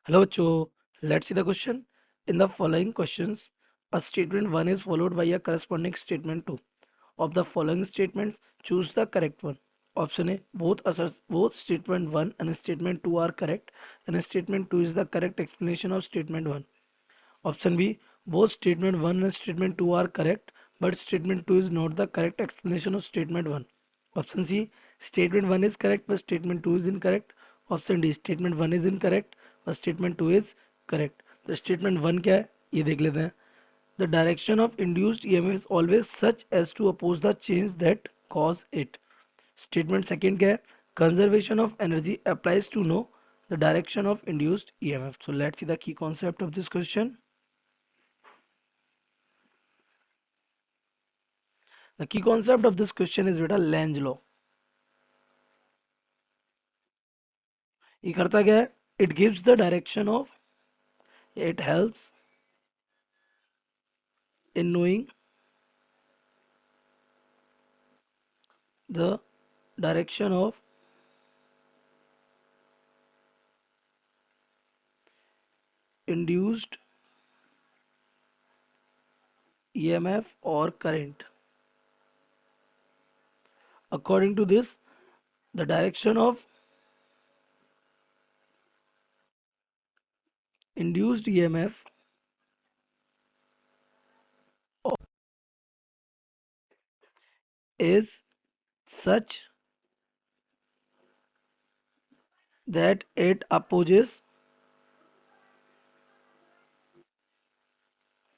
Hello, Cho. Let's see the question. In the following questions, a statement 1 is followed by a corresponding statement 2. Of the following statements, choose the correct one. Option A, both statement 1 and statement 2 are correct, and statement 2 is the correct explanation of statement 1. Option B, both statement 1 and statement 2 are correct, but statement 2 is not the correct explanation of statement 1. Option C, statement 1 is correct, but statement 2 is incorrect. Option D, statement 1 is incorrect, but statement 2 is correct. The statement 1 क्या है ये देख लेते हैं. The direction of induced EMF is always such as to oppose the change that cause it. Statement second क्या है? Conservation of energy applies to know the direction of induced EMF. So let's see the key concept of this question. The key concept of this question is बेटा Lenz law. ये करता क्या है? It gives the direction of, it helps in knowing the direction of induced EMF or current. According to this, the direction of induced EMF is such that it opposes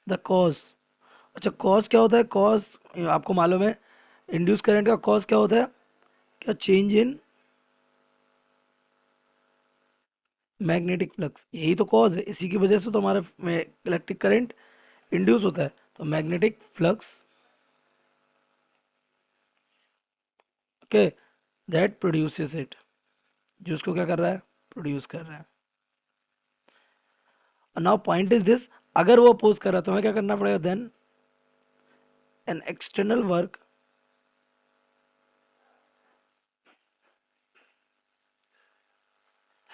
the cause. अच्छा cause क्या होता है? Cause आपको मालूम है induce current का cause क्या होता है? क्या चेंज इन मैग्नेटिक फ्लक्स, यही तो कॉज है. इसी की वजह से तो हमारा इलेक्ट्रिक करंट इंड्यूस होता है. तो magnetic flux, okay, that produces it, जो उसको क्या कर रहा है? प्रोड्यूस कर रहा है. नाउ पॉइंट इज दिस, अगर वो अपोज कर रहा है तो हमें क्या करना पड़ेगा? Then an external work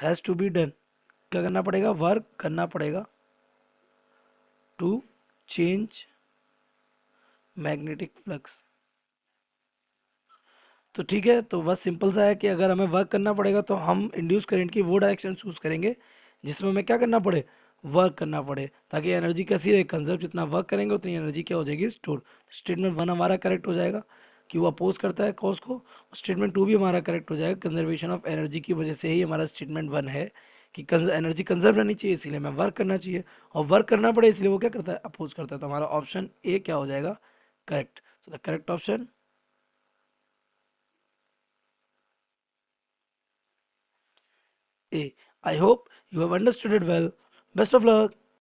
has to be done. क्या करना पड़ेगा? वर्क करना पड़ेगा टू चेंज मैग्नेटिक फ्लक्स. तो ठीक है, तो बस सिंपल सा है कि अगर हमें वर्क करना पड़ेगा तो हम इंड्यूस करंट की वो डायरेक्शन चूज करेंगे जिसमें हमें क्या करना पड़े? वर्क करना पड़े, ताकि एनर्जी कैसी रहे? कंजर्व. जितना वर्क करेंगे उतनी एनर्जी क्या हो जाएगी? स्टोर. स्टेटमेंट वन हमारा करेक्ट हो जाएगा कि वो अपोज करता है कॉज को. स्टेटमेंट टू भी हमारा करेक्ट हो जाएगा, कंजर्वेशन ऑफ एनर्जी की वजह से ही हमारा स्टेटमेंट वन है कि एनर्जी कंजर्व रहनी चाहिए, इसीलिए हमें वर्क करना चाहिए. और वर्क करना पड़े इसलिए वो क्या करता है? अपोज करता है. तो हमारा ऑप्शन ए क्या हो जाएगा? Correct. So the correct option A. I hope you have understood it well. Best of luck.